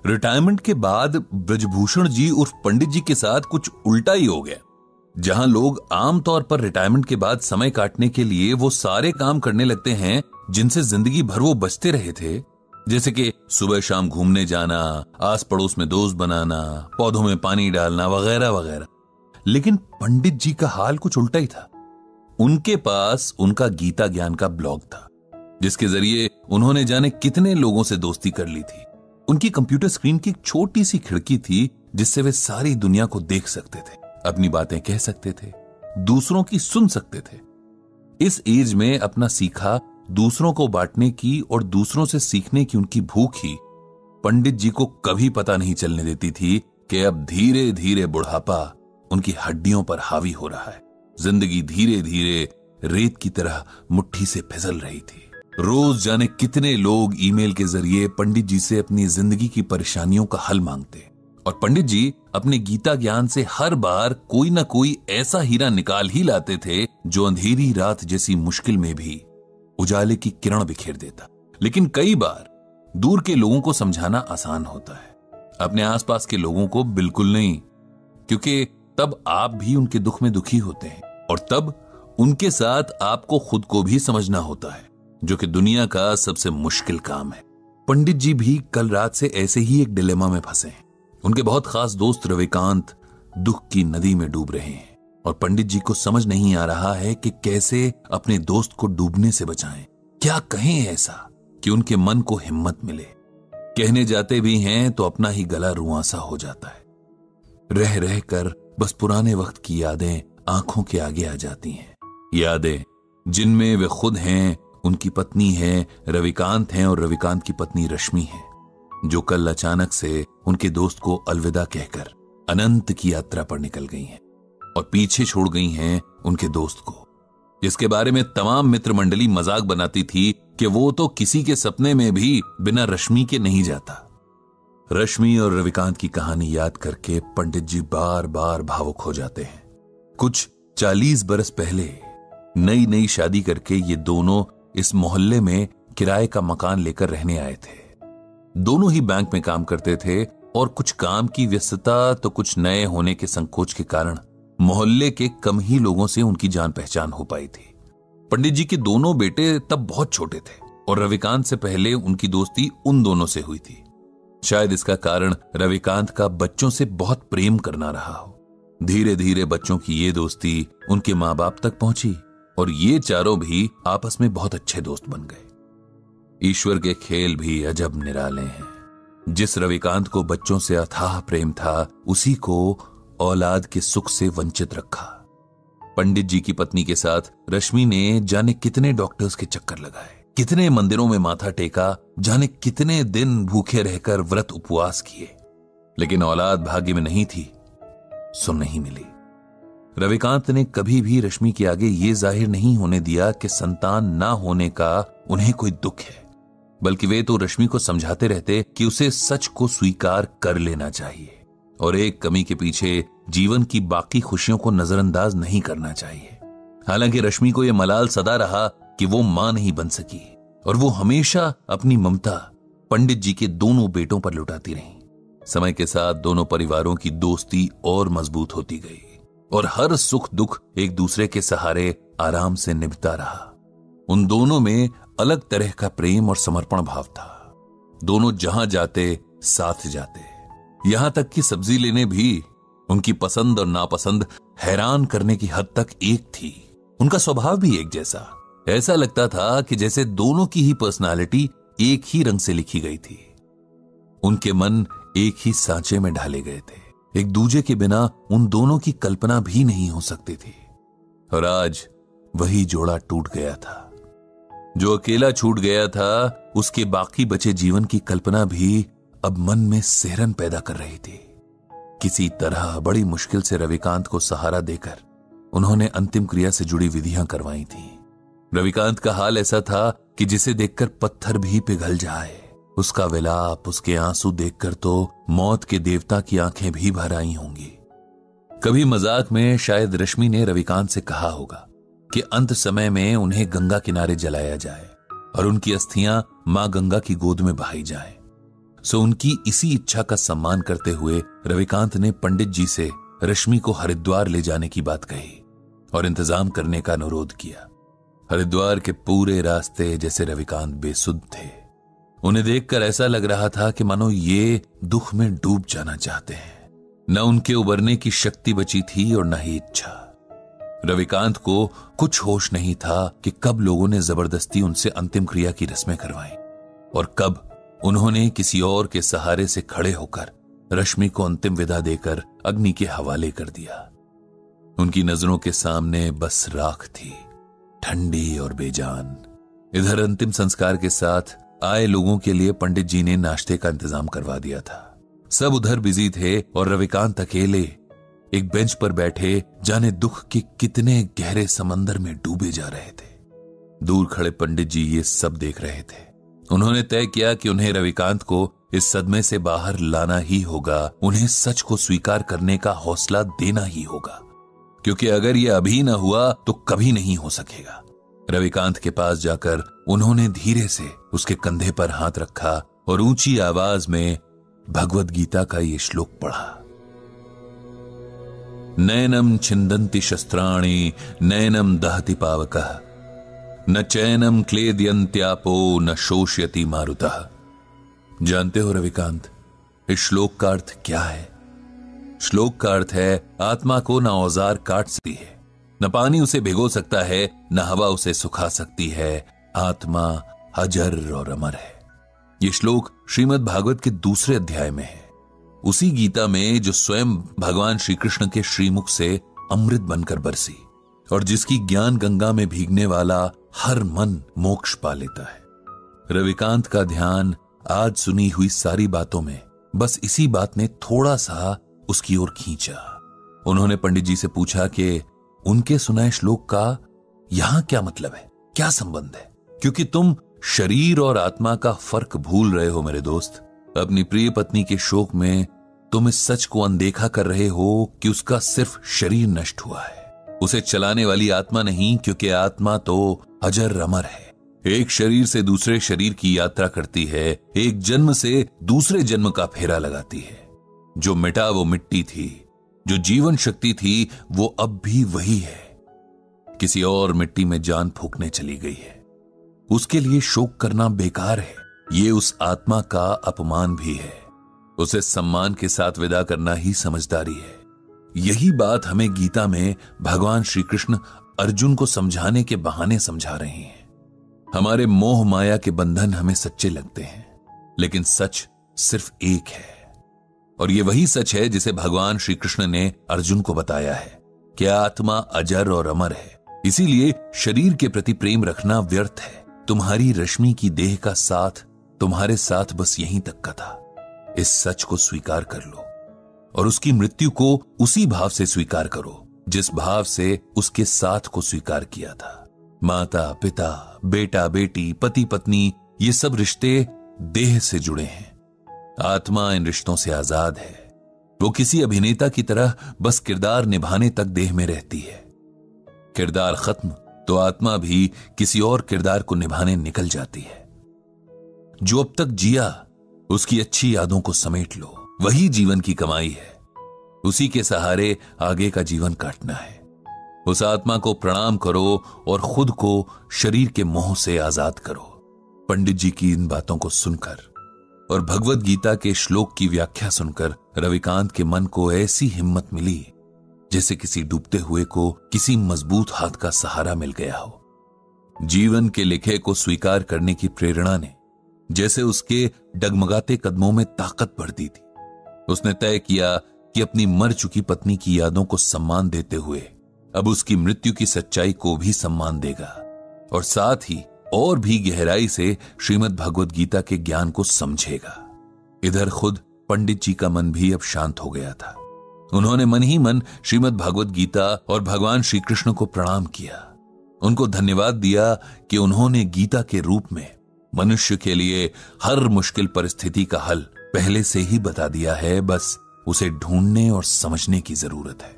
Retirement के बाद ब्रजभूषण जी उर्फ पंडित जी के साथ कुछ उल्टा ही हो गया। जहां लोग आमतौर पर रिटायरमेंट के बाद समय काटने के लिए वो सारे काम करने लगते हैं जिनसे जिंदगी भर वो बचते रहे थे, जैसे कि सुबह शाम घूमने जाना, आस पड़ोस में दोस्त बनाना, पौधों में पानी डालना वगैरह वगैरह। लेकिन पंडित जी का हाल कुछ उल्टा ही था। उनके पास उनका गीता ज्ञान का ब्लॉग था, जिसके जरिए उन्होंने जाने कितने लोगों से दोस्ती कर ली थी। उनकी कंप्यूटर स्क्रीन की एक छोटी सी खिड़की थी जिससे वे सारी दुनिया को देख सकते थे, अपनी बातें कह सकते थे, दूसरों की सुन सकते थे। इस एज में अपना सीखा दूसरों को बांटने की और दूसरों से सीखने की उनकी भूख ही पंडित जी को कभी पता नहीं चलने देती थी कि अब धीरे धीरे बुढ़ापा उनकी हड्डियों पर हावी हो रहा है। जिंदगी धीरे धीरे रेत की तरह मुट्ठी से फिसल रही थी। रोज जाने कितने लोग ईमेल के जरिए पंडित जी से अपनी जिंदगी की परेशानियों का हल मांगते, और पंडित जी अपने गीता ज्ञान से हर बार कोई ना कोई ऐसा हीरा निकाल ही लाते थे जो अंधेरी रात जैसी मुश्किल में भी उजाले की किरण बिखेर देता। लेकिन कई बार दूर के लोगों को समझाना आसान होता है, अपने आसपास के लोगों को बिल्कुल नहीं, क्योंकि तब आप भी उनके दुख में दुखी होते हैं और तब उनके साथ आपको खुद को भी समझना होता है, जो कि दुनिया का सबसे मुश्किल काम है। पंडित जी भी कल रात से ऐसे ही एक डिलेमा में फंसे हैं। उनके बहुत खास दोस्त रविकांत दुख की नदी में डूब रहे हैं और पंडित जी को समझ नहीं आ रहा है कि कैसे अपने दोस्त को डूबने से बचाएं। क्या कहें ऐसा कि उनके मन को हिम्मत मिले। कहने जाते भी हैं तो अपना ही गला रुआंसा हो जाता है। रह रह कर बस पुराने वक्त की यादें आंखों के आगे आ जाती हैं, यादें जिनमें वे खुद हैं, उनकी पत्नी है रविकांत हैं और रविकांत की पत्नी रश्मि है, जो कल अचानक से उनके दोस्त को अलविदा कहकर अनंत की यात्रा पर निकल गई हैं और पीछे छोड़ गई हैं उनके दोस्त को, जिसके बारे में तमाम मित्र मंडली मजाक बनाती थी कि वो तो किसी के सपने में भी बिना रश्मि के नहीं जाता। रश्मि और रविकांत की कहानी याद करके पंडित जी बार बार भावुक हो जाते हैं। कुछ 40 बरस पहले नई नई शादी करके ये दोनों इस मोहल्ले में किराए का मकान लेकर रहने आए थे। दोनों ही बैंक में काम करते थे और कुछ काम की व्यस्तता तो कुछ नए होने के संकोच के कारण मोहल्ले के कम ही लोगों से उनकी जान पहचान हो पाई थी। पंडित जी के दोनों बेटे तब बहुत छोटे थे और रविकांत से पहले उनकी दोस्ती उन दोनों से हुई थी। शायद इसका कारण रविकांत का बच्चों से बहुत प्रेम करना रहा हो। धीरे धीरे बच्चों की ये दोस्ती उनके माँ बाप तक पहुंची और ये चारों भी आपस में बहुत अच्छे दोस्त बन गए। ईश्वर के खेल भी अजब निराले हैं। जिस रविकांत को बच्चों से अथाह प्रेम था, उसी को औलाद के सुख से वंचित रखा। पंडित जी की पत्नी के साथ रश्मि ने जाने कितने डॉक्टर्स के चक्कर लगाए, कितने मंदिरों में माथा टेका, जाने कितने दिन भूखे रहकर व्रत उपवास किए, लेकिन औलाद भाग्य में नहीं थी सो नहीं मिली। रविकांत ने कभी भी रश्मि के आगे ये जाहिर नहीं होने दिया कि संतान ना होने का उन्हें कोई दुख है, बल्कि वे तो रश्मि को समझाते रहते कि उसे सच को स्वीकार कर लेना चाहिए और एक कमी के पीछे जीवन की बाकी खुशियों को नजरअंदाज नहीं करना चाहिए। हालांकि रश्मि को यह मलाल सदा रहा कि वो मां नहीं बन सकी और वो हमेशा अपनी ममता पंडित जी के दोनों बेटों पर लुटाती रही। समय के साथ दोनों परिवारों की दोस्ती और मजबूत होती गई और हर सुख दुख एक दूसरे के सहारे आराम से निभता रहा। उन दोनों में अलग तरह का प्रेम और समर्पण भाव था। दोनों जहां जाते साथ जाते, यहां तक कि सब्जी लेने भी उनकी पसंद और नापसंद हैरान करने की हद तक एक थी। उनका स्वभाव भी एक जैसा, ऐसा लगता था कि जैसे दोनों की ही पर्सनालिटी एक ही रंग से लिखी गई थी। उनके मन एक ही सांचे में ढाले गए थे। एक दूजे के बिना उन दोनों की कल्पना भी नहीं हो सकती थी। और आज वही जोड़ा टूट गया था। जो अकेला छूट गया था, उसके बाकी बचे जीवन की कल्पना भी अब मन में सिहरन पैदा कर रही थी। किसी तरह बड़ी मुश्किल से रविकांत को सहारा देकर उन्होंने अंतिम क्रिया से जुड़ी विधियां करवाई थी। रविकांत का हाल ऐसा था कि जिसे देखकर पत्थर भी पिघल जाए। उसका विलाप, उसके आंसू देखकर तो मौत के देवता की आंखें भी भर आई होंगी। कभी मजाक में शायद रश्मि ने रविकांत से कहा होगा कि अंत समय में उन्हें गंगा किनारे जलाया जाए और उनकी अस्थियां मां गंगा की गोद में बहाई जाए। सो उनकी इसी इच्छा का सम्मान करते हुए रविकांत ने पंडित जी से रश्मि को हरिद्वार ले जाने की बात कही और इंतजाम करने का अनुरोध किया। हरिद्वार के पूरे रास्ते जैसे रविकांत बेसुध थे। उन्हें देखकर ऐसा लग रहा था कि मानो ये दुख में डूब जाना चाहते हैं। न उनके उबरने की शक्ति बची थी और न ही इच्छा। रविकांत को कुछ होश नहीं था कि कब लोगों ने जबरदस्ती उनसे अंतिम क्रिया की रस्में करवाई और कब उन्होंने किसी और के सहारे से खड़े होकर रश्मि को अंतिम विदा देकर अग्नि के हवाले कर दिया। उनकी नजरों के सामने बस राख थी, ठंडी और बेजान। इधर अंतिम संस्कार के साथ आए लोगों के लिए पंडित जी ने नाश्ते का इंतजाम करवा दिया था। सब उधर बिजी थे और रविकांत अकेले एक बेंच पर बैठे जाने दुख के कितने गहरे समंदर में डूबे जा रहे थे। दूर खड़े पंडित जी ये सब देख रहे थे। उन्होंने तय किया कि उन्हें रविकांत को इस सदमे से बाहर लाना ही होगा, उन्हें सच को स्वीकार करने का हौसला देना ही होगा, क्योंकि अगर यह अभी न हुआ तो कभी नहीं हो सकेगा। रविकांत के पास जाकर उन्होंने धीरे से उसके कंधे पर हाथ रखा और ऊंची आवाज में भगवद गीता का ये श्लोक पढ़ा। नैनम छिंदन्ति शस्त्राणि नैनम दहति पावकः न चैनम क्लेदयन्त्यापो न शोष्यति मारुतः। जानते हो रविकांत, इस श्लोक का अर्थ क्या है? श्लोक का अर्थ है आत्मा को न औजार काट सकती है, न पानी उसे भिगो सकता है, न हवा उसे सुखा सकती है। आत्मा अजर और अमर है। यह श्लोक श्रीमद् भागवत के दूसरे अध्याय में है, उसी गीता में जो स्वयं भगवान श्री कृष्ण के श्रीमुख से अमृत बनकर बरसी और जिसकी ज्ञान गंगा में भीगने वाला हर मन मोक्ष पा लेता है। रविकांत का ध्यान आज सुनी हुई सारी बातों में बस इसी बात ने थोड़ा सा उसकी ओर खींचा। उन्होंने पंडित जी से पूछा कि उनके सुनाए श्लोक का यहां क्या मतलब है, क्या संबंध है? क्योंकि तुम शरीर और आत्मा का फर्क भूल रहे हो मेरे दोस्त। अपनी प्रिय पत्नी के शोक में तुम इस सच को अनदेखा कर रहे हो कि उसका सिर्फ शरीर नष्ट हुआ है, उसे चलाने वाली आत्मा नहीं, क्योंकि आत्मा तो अजर अमर है। एक शरीर से दूसरे शरीर की यात्रा करती है, एक जन्म से दूसरे जन्म का फेरा लगाती है। जो मिटा वो मिट्टी थी, जो जीवन शक्ति थी वो अब भी वही है, किसी और मिट्टी में जान फूंकने चली गई है। उसके लिए शोक करना बेकार है, ये उस आत्मा का अपमान भी है। उसे सम्मान के साथ विदा करना ही समझदारी है। यही बात हमें गीता में भगवान श्री कृष्ण अर्जुन को समझाने के बहाने समझा रहे हैं। हमारे मोह माया के बंधन हमें सच्चे लगते हैं, लेकिन सच सिर्फ एक है, और ये वही सच है जिसे भगवान श्री कृष्ण ने अर्जुन को बताया है कि आत्मा अजर और अमर है। इसीलिए शरीर के प्रति प्रेम रखना व्यर्थ है। तुम्हारी रश्मि की देह का साथ तुम्हारे साथ बस यहीं तक का था। इस सच को स्वीकार कर लो और उसकी मृत्यु को उसी भाव से स्वीकार करो जिस भाव से उसके साथ को स्वीकार किया था। माता पिता, बेटा बेटी, पति पत्नी, ये सब रिश्ते देह से जुड़े हैं। आत्मा इन रिश्तों से आजाद है। वो किसी अभिनेता की तरह बस किरदार निभाने तक देह में रहती है। किरदार खत्म तो आत्मा भी किसी और किरदार को निभाने निकल जाती है। जो अब तक जिया उसकी अच्छी यादों को समेट लो, वही जीवन की कमाई है। उसी के सहारे आगे का जीवन काटना है। उस आत्मा को प्रणाम करो और खुद को शरीर के मोह से आजाद करो। पंडित जी की इन बातों को सुनकर और भगवद गीता के श्लोक की व्याख्या सुनकर रविकांत के मन को ऐसी हिम्मत मिली जैसे किसी डूबते हुए को किसी मजबूत हाथ का सहारा मिल गया हो। जीवन के लिखे को स्वीकार करने की प्रेरणा ने जैसे उसके डगमगाते कदमों में ताकत भर दी थी। उसने तय किया कि अपनी मर चुकी पत्नी की यादों को सम्मान देते हुए अब उसकी मृत्यु की सच्चाई को भी सम्मान देगा और साथ ही और भी गहराई से श्रीमद् भगवद गीता के ज्ञान को समझेगा। इधर खुद पंडित जी का मन भी अब शांत हो गया था। उन्होंने मन ही मन श्रीमद् भगवद गीता और भगवान श्री कृष्ण को प्रणाम किया। उनको धन्यवाद दिया कि उन्होंने गीता के रूप में मनुष्य के लिए हर मुश्किल परिस्थिति का हल पहले से ही बता दिया है, बस उसे ढूंढने और समझने की जरूरत है।